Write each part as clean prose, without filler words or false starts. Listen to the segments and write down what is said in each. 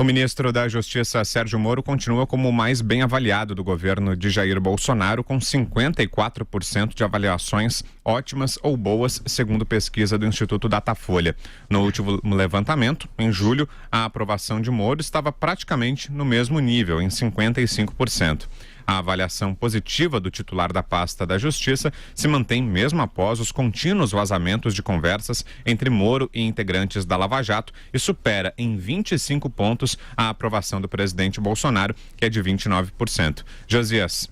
O ministro da Justiça, Sérgio Moro, continua como o mais bem avaliado do governo de Jair Bolsonaro, com 54% de avaliações ótimas ou boas, segundo pesquisa do Instituto Datafolha. No último levantamento, em julho, a aprovação de Moro estava praticamente no mesmo nível, em 55%. A avaliação positiva do titular da pasta da Justiça se mantém mesmo após os contínuos vazamentos de conversas entre Moro e integrantes da Lava Jato e supera em 25 pontos a aprovação do presidente Bolsonaro, que é de 29%. Josias.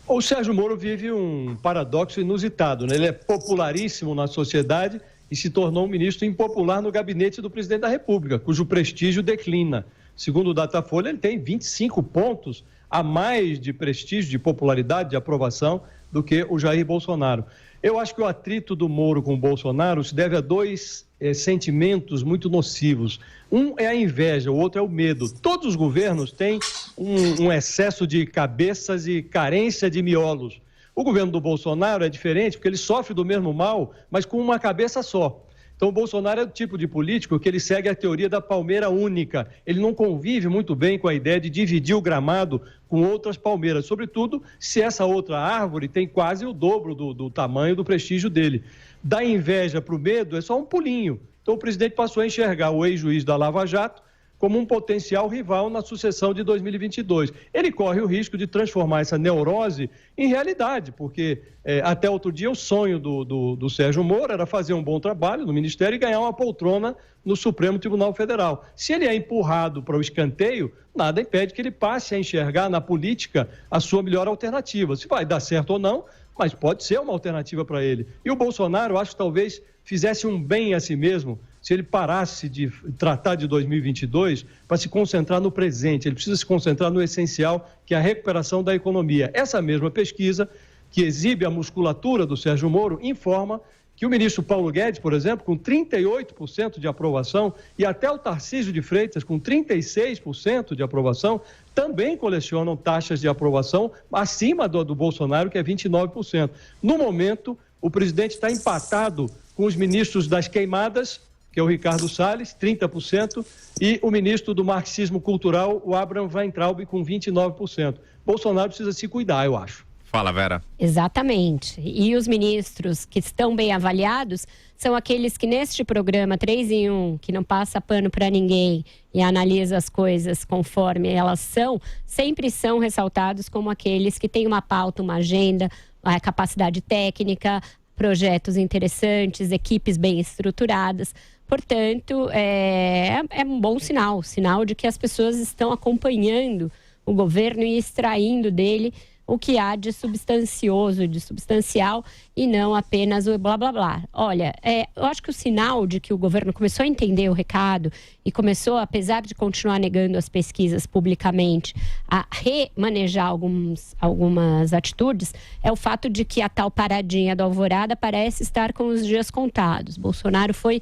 O Sérgio Moro vive um paradoxo inusitado, né? Ele é popularíssimo na sociedade e se tornou um ministro impopular no gabinete do presidente da República, cujo prestígio declina. Segundo o Datafolha, ele tem 25 pontos a mais de prestígio, de popularidade, de aprovação do que o Jair Bolsonaro. Eu acho que o atrito do Moro com o Bolsonaro se deve a dois sentimentos muito nocivos. Um é a inveja, o outro é o medo. Todos os governos têm um excesso de cabeças e carência de miolos. O governo do Bolsonaro é diferente porque ele sofre do mesmo mal, mas com uma cabeça só. Então, o Bolsonaro é o tipo de político que ele segue a teoria da palmeira única. Ele não convive muito bem com a ideia de dividir o gramado com outras palmeiras, sobretudo se essa outra árvore tem quase o dobro do tamanho do prestígio dele. Da inveja para o medo é só um pulinho. Então, o presidente passou a enxergar o ex-juiz da Lava Jato como um potencial rival na sucessão de 2022. Ele corre o risco de transformar essa neurose em realidade, porque até outro dia o sonho do Sérgio Moro era fazer um bom trabalho no Ministério e ganhar uma poltrona no Supremo Tribunal Federal. Se ele é empurrado para o escanteio, nada impede que ele passe a enxergar na política a sua melhor alternativa. Se vai dar certo ou não, mas pode ser uma alternativa para ele. E o Bolsonaro, acho que talvez fizesse um bem a si mesmo se ele parasse de tratar de 2022 para se concentrar no presente. Ele precisa se concentrar no essencial, que é a recuperação da economia. Essa mesma pesquisa, que exibe a musculatura do Sérgio Moro, informa que o ministro Paulo Guedes, por exemplo, com 38% de aprovação, e até o Tarcísio de Freitas, com 36% de aprovação, também colecionam taxas de aprovação acima do Bolsonaro, que é 29%. No momento, o presidente está empatado com os ministros das queimadas, que é o Ricardo Salles, 30%, e o ministro do Marxismo Cultural, o Abraham Weintraub, com 29%. Bolsonaro precisa se cuidar, eu acho. Fala, Vera. Exatamente. E os ministros que estão bem avaliados são aqueles que neste programa 3 em 1, que não passa pano para ninguém e analisa as coisas conforme elas são, sempre são ressaltados como aqueles que têm uma pauta, uma agenda, a capacidade técnica, projetos interessantes, equipes bem estruturadas. Portanto, é um bom sinal de que as pessoas estão acompanhando o governo e extraindo dele o que há de substancioso, de substancial, e não apenas o blá blá blá. Olha, eu acho que o sinal de que o governo começou a entender o recado e começou, apesar de continuar negando as pesquisas publicamente, a remanejar algumas atitudes, é o fato de que a tal paradinha do Alvorada parece estar com os dias contados. Bolsonaro foi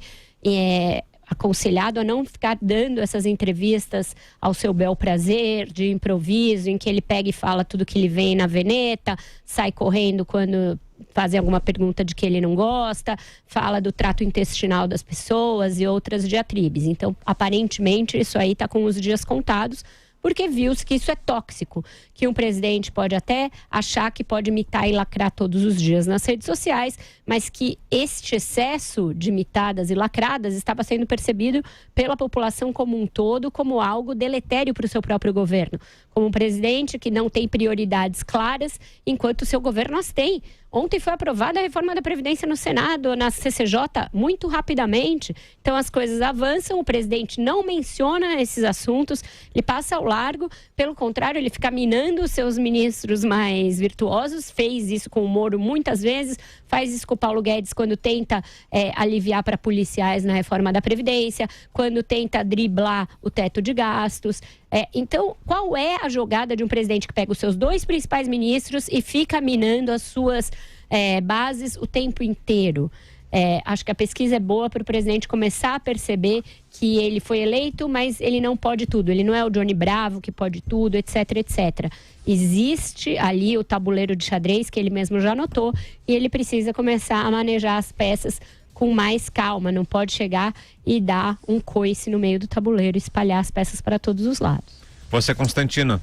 aconselhado a não ficar dando essas entrevistas ao seu bel prazer, de improviso, em que ele pega e fala tudo que lhe vem na veneta, sai correndo quando fazem alguma pergunta de que ele não gosta, fala do trato intestinal das pessoas e outras diatribes. Então, aparentemente, isso aí está com os dias contados, porque viu-se que isso é tóxico, que um presidente pode até achar que pode imitar e lacrar todos os dias nas redes sociais, mas que este excesso de imitadas e lacradas estava sendo percebido pela população como um todo como algo deletério para o seu próprio governo, como um presidente que não tem prioridades claras, enquanto o seu governo as tem. Ontem foi aprovada a reforma da Previdência no Senado, na CCJ, muito rapidamente. Então as coisas avançam, o presidente não menciona esses assuntos, ele passa ao largo, pelo contrário, ele fica minando os seus ministros mais virtuosos, fez isso com o Moro muitas vezes, faz isso com o Paulo Guedes quando tenta aliviar para policiais na reforma da Previdência, quando tenta driblar o teto de gastos. Então, qual é a jogada de um presidente que pega os seus dois principais ministros e fica minando as suas bases o tempo inteiro? Acho que a pesquisa é boa para o presidente começar a perceber que ele foi eleito, mas ele não pode tudo. Ele não é o Johnny Bravo que pode tudo, etc, etc. Existe ali o tabuleiro de xadrez que ele mesmo já notou e ele precisa começar a manejar as peças com mais calma, não pode chegar e dar um coice no meio do tabuleiro e espalhar as peças para todos os lados. Você, Constantino?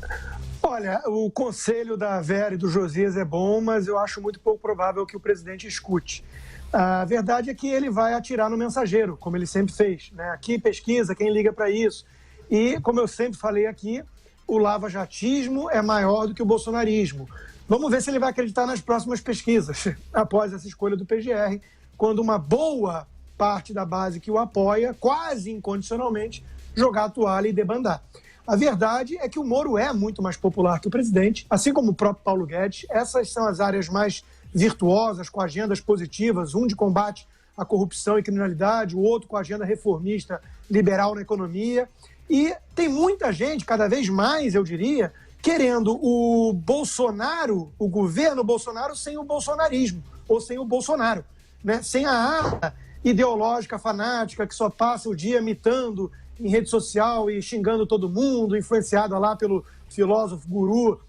Olha, o conselho da Vera e do Josias é bom, mas eu acho muito pouco provável que o presidente escute. A verdade é que ele vai atirar no mensageiro, como ele sempre fez, né? Aqui pesquisa, quem liga para isso. E, como eu sempre falei aqui, o lavajatismo é maior do que o bolsonarismo. Vamos ver se ele vai acreditar nas próximas pesquisas, após essa escolha do PGR, quando uma boa parte da base que o apoia, quase incondicionalmente, jogar a toalha e debandar. A verdade é que o Moro é muito mais popular que o presidente, assim como o próprio Paulo Guedes. Essas são as áreas mais virtuosas, com agendas positivas, um de combate à corrupção e criminalidade, o outro com agenda reformista liberal na economia. E tem muita gente, cada vez mais, eu diria, querendo o Bolsonaro, o governo Bolsonaro, sem o bolsonarismo, ou sem o Bolsonaro, né? Sem a ala ideológica fanática que só passa o dia imitando em rede social e xingando todo mundo, influenciada lá pelo filósofo guru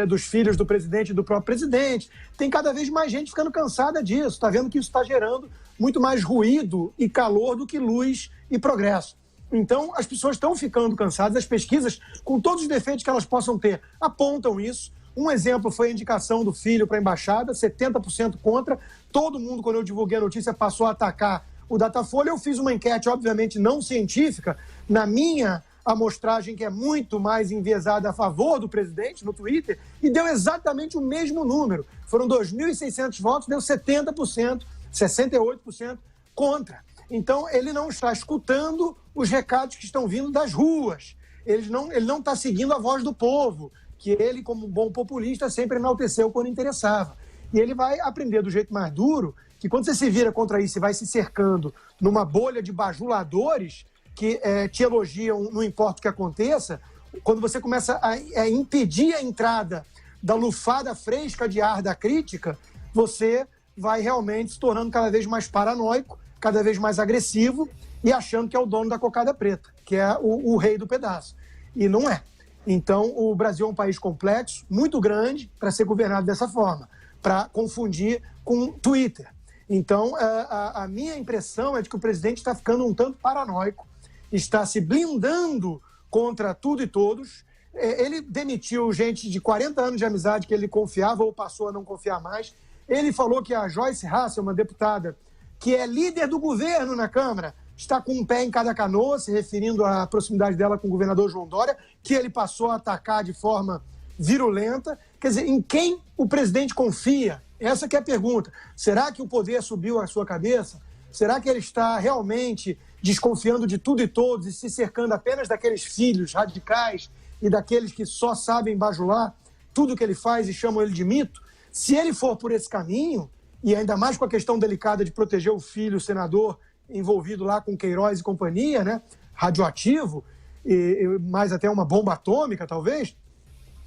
dos filhos do presidente e do próprio presidente. Tem cada vez mais gente ficando cansada disso, está vendo que isso está gerando muito mais ruído e calor do que luz e progresso. Então, as pessoas estão ficando cansadas, as pesquisas, com todos os defeitos que elas possam ter, apontam isso. Um exemplo foi a indicação do filho para a embaixada, 70% contra. Todo mundo, quando eu divulguei a notícia, passou a atacar o Datafolha. Eu fiz uma enquete, obviamente, não científica, na minha amostragem, que é muito mais enviesada a favor do presidente, no Twitter, e deu exatamente o mesmo número. Foram 2.600 votos, deu 70%, 68% contra. Então, ele não está escutando os recados que estão vindo das ruas. Ele não está seguindo a voz do povo, que ele, como um bom populista, sempre enalteceu quando interessava. E ele vai aprender do jeito mais duro que quando você se vira contra isso e vai se cercando numa bolha de bajuladores que te elogiam, não importa o que aconteça, quando você começa a impedir a entrada da lufada fresca de ar da crítica, você vai realmente se tornando cada vez mais paranoico, cada vez mais agressivo e achando que é o dono da cocada preta, que é o rei do pedaço. E não é. Então, o Brasil é um país complexo, muito grande, para ser governado dessa forma, para confundir com Twitter. Então, a minha impressão é de que o presidente está ficando um tanto paranoico, está se blindando contra tudo e todos. Ele demitiu gente de 40 anos de amizade que ele confiava ou passou a não confiar mais. Ele falou que a Joyce Hasselmann, uma deputada que é líder do governo na Câmara, está com um pé em cada canoa, se referindo à proximidade dela com o governador João Dória, que ele passou a atacar de forma virulenta. Quer dizer, em quem o presidente confia? Essa que é a pergunta. Será que o poder subiu à sua cabeça? Será que ele está realmente desconfiando de tudo e todos e se cercando apenas daqueles filhos radicais e daqueles que só sabem bajular tudo que ele faz e chamam ele de mito? Se ele for por esse caminho, e ainda mais com a questão delicada de proteger o filho, o senador, envolvido lá com Queiroz e companhia, né, radioativo, e mais até uma bomba atômica, talvez,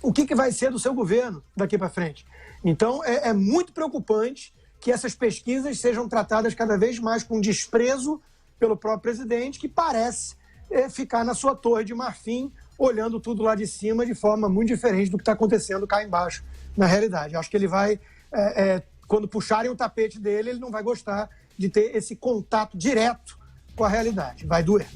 o que vai ser do seu governo daqui para frente? Então, é muito preocupante que essas pesquisas sejam tratadas cada vez mais com desprezo pelo próprio presidente, que parece ficar na sua torre de marfim, olhando tudo lá de cima de forma muito diferente do que está acontecendo cá embaixo, na realidade. Acho que ele vai, quando puxarem o tapete dele, ele não vai gostar de ter esse contato direto com a realidade. Vai doer.